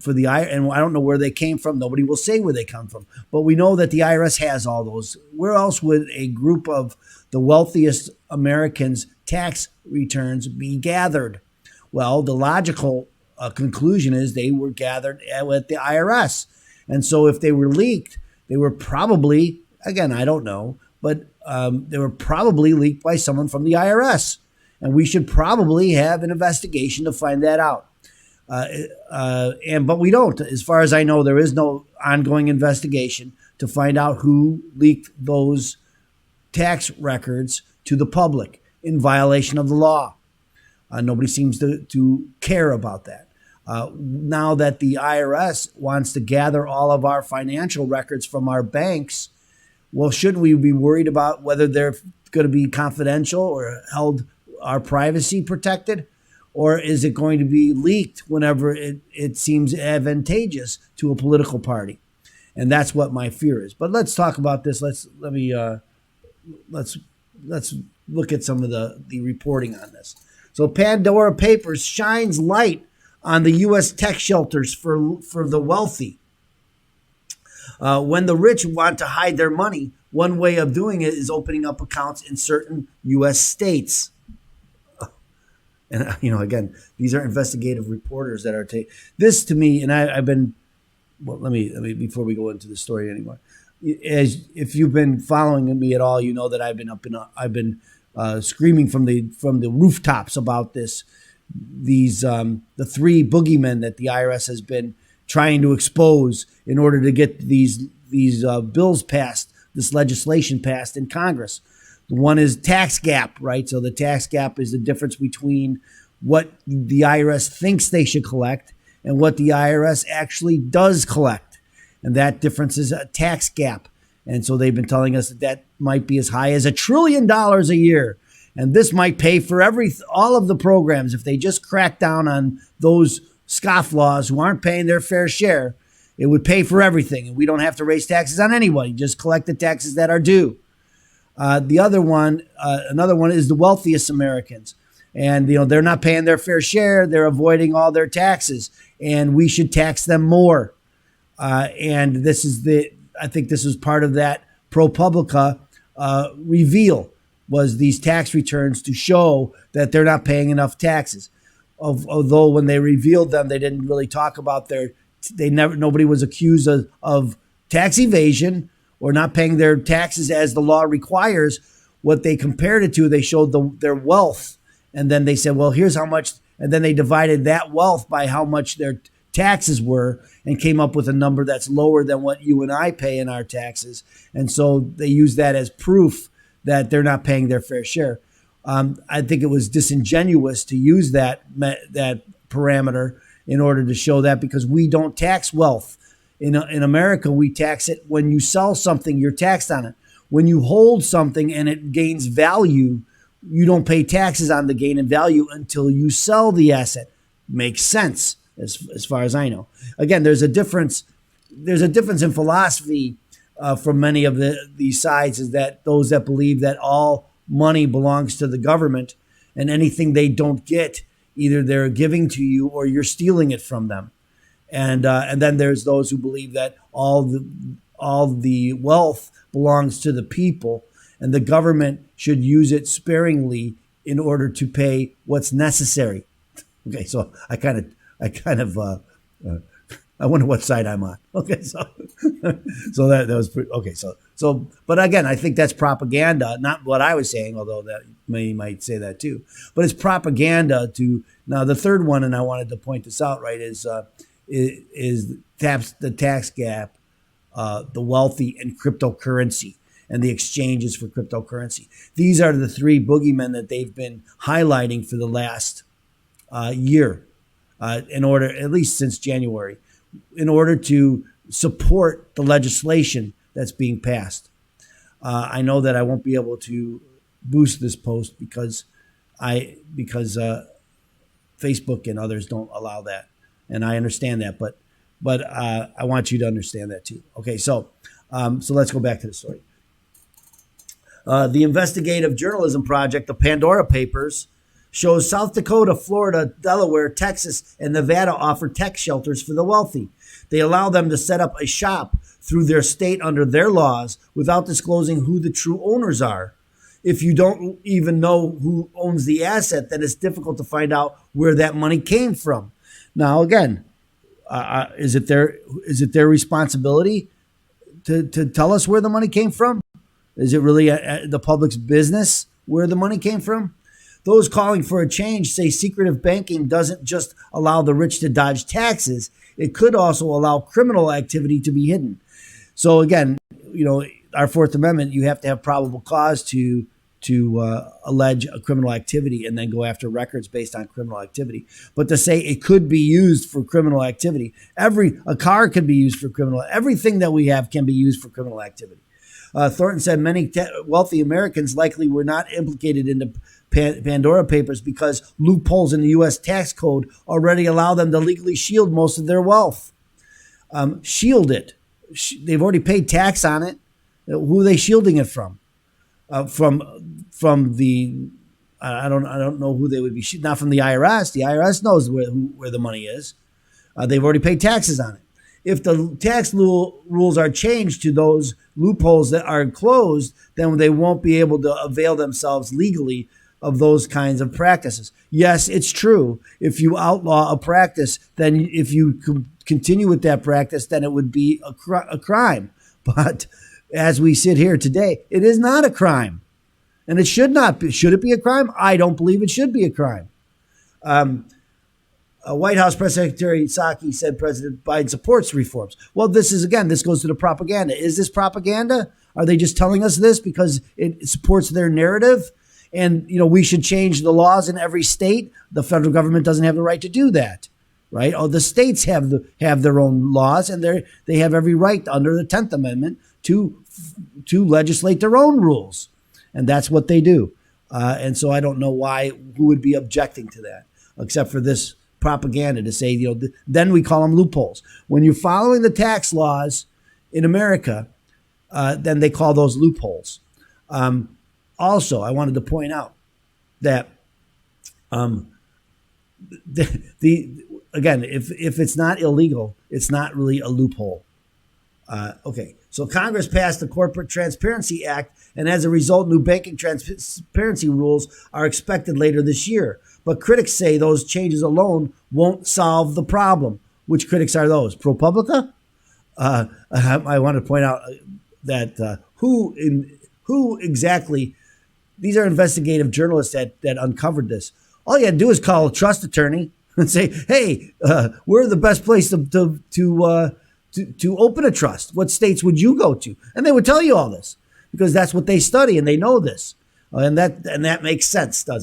for the IRS, and I don't know where they came from. Nobody will say where they come from, but we know that the IRS has all those. Where else would a group of the wealthiest Americans' tax returns be gathered? Well, the logical conclusion is they were gathered at the IRS. And so if they were leaked, they were probably, again, I don't know, but they were probably leaked by someone from the IRS. And we should probably have an investigation to find that out. But we don't. As far as I know, there is no ongoing investigation to find out who leaked those tax records to the public in violation of the law. Nobody seems to care about that. Now that the IRS wants to gather all of our financial records from our banks, well, shouldn't we be worried about whether they're going to be confidential or held our privacy protected? Or is it going to be leaked whenever it seems advantageous to a political party? And that's what my fear is. But let's talk about this. Let's look at some of the reporting on this. So Pandora Papers shines light on the U.S. tax shelters for the wealthy. When the rich want to hide their money, one way of doing it is opening up accounts in certain U.S. states. And, again, these are investigative reporters that are taking this to me. And I've been, well, let me, before we go into the story anymore, if you've been following me at all, you know that I've been screaming from the rooftops about the three boogeymen that the IRS has been trying to expose in order to get these bills passed, this legislation passed in Congress. One is tax gap, right? So the tax gap is the difference between what the IRS thinks they should collect and what the IRS actually does collect. And that difference is a tax gap. And so they've been telling us that might be as high as $1 trillion a year. And this might pay for all of the programs. If they just crack down on those scofflaws who aren't paying their fair share, it would pay for everything. And we don't have to raise taxes on anybody. Just collect the taxes that are due. Another one is the wealthiest Americans. And, they're not paying their fair share. They're avoiding all their taxes. And we should tax them more. And I think this was part of that ProPublica reveal, was these tax returns to show that they're not paying enough taxes. Although when they revealed them, they didn't really talk about nobody was accused of tax evasion or not paying their taxes as the law requires. What they compared it to, they showed their wealth. And then they said, well, here's how much. And then they divided that wealth by how much their taxes were and came up with a number that's lower than what you and I pay in our taxes. And so they use that as proof that they're not paying their fair share. I think it was disingenuous to use that parameter in order to show that, because we don't tax wealth. In America, we tax it when you sell something, you're taxed on it. When you hold something and it gains value, you don't pay taxes on the gain in value until you sell the asset. Makes sense as far as I know. Again, there's a difference in philosophy from many of these sides, is that those that believe that all money belongs to the government and anything they don't get, either they're giving to you or you're stealing it from them. And then there's those who believe that all the wealth belongs to the people, and the government should use it sparingly in order to pay what's necessary. Okay, so I wonder what side I'm on. Okay, so that was pretty, okay. So, but again, I think that's propaganda, not what I was saying, although that might say that too. But it's propaganda to. Now the third one, and I wanted to point this out, right, is the tax gap, the wealthy, and cryptocurrency, and the exchanges for cryptocurrency. These are the three boogeymen that they've been highlighting for the last year, in order, at least since January, in order to support the legislation that's being passed. I know that I won't be able to boost this post because Facebook and others don't allow that. And I understand that, but I want you to understand that too. Okay, so let's go back to the story. The investigative journalism project, the Pandora Papers, shows South Dakota, Florida, Delaware, Texas, and Nevada offer tax shelters for the wealthy. They allow them to set up a shop through their state under their laws without disclosing who the true owners are. If you don't even know who owns the asset, then it's difficult to find out where that money came from. Now, again, is it their responsibility to tell us where the money came from? Is it really the public's business where the money came from? Those calling for a change say secretive banking doesn't just allow the rich to dodge taxes. It could also allow criminal activity to be hidden. So again, our Fourth Amendment, you have to have probable cause to allege a criminal activity and then go after records based on criminal activity. But to say it could be used for criminal activity, a car could be used for everything that we have can be used for criminal activity. Thornton said many wealthy Americans likely were not implicated in the Pandora Papers because loopholes in the U.S. tax code already allow them to legally shield most of their wealth. Shield it. They've already paid tax on it. Who are they shielding it from? From the I don't know who they would be. Not from the IRS. The IRS knows where the money is. They've already paid taxes on it. If the tax rules are changed to those loopholes that are closed, then they won't be able to avail themselves legally of those kinds of practices. Yes, it's true. If you outlaw a practice, then if you continue with that practice, then it would be a crime. But as we sit here today, it is not a crime. And it should not be. Should it be a crime? I don't believe it should be a crime. White House Press Secretary Psaki said President Biden supports reforms. Well, this goes to the propaganda. Is this propaganda? Are they just telling us this because it supports their narrative? And, we should change the laws in every state. The federal government doesn't have the right to do that, right? Oh, the states have their own laws, and they have every right under the 10th Amendment to legislate their own rules. And that's what they do. And so I don't know who would be objecting to that, except for this propaganda to say, then we call them loopholes. When you're following the tax laws in America, then they call those loopholes. Also, I wanted to point out that again, if it's not illegal, it's not really a loophole. Okay, so Congress passed the Corporate Transparency Act, and as a result, new banking transparency rules are expected later this year. But critics say those changes alone won't solve the problem. Which critics are those? ProPublica? I want to point out that who exactly? These are investigative journalists that uncovered this. All you had to do is call a trust attorney and say, "Hey, we're the best place to open a trust. What states would you go to?" And they would tell you all this because that's what they study and they know this, and that makes sense, doesn't it?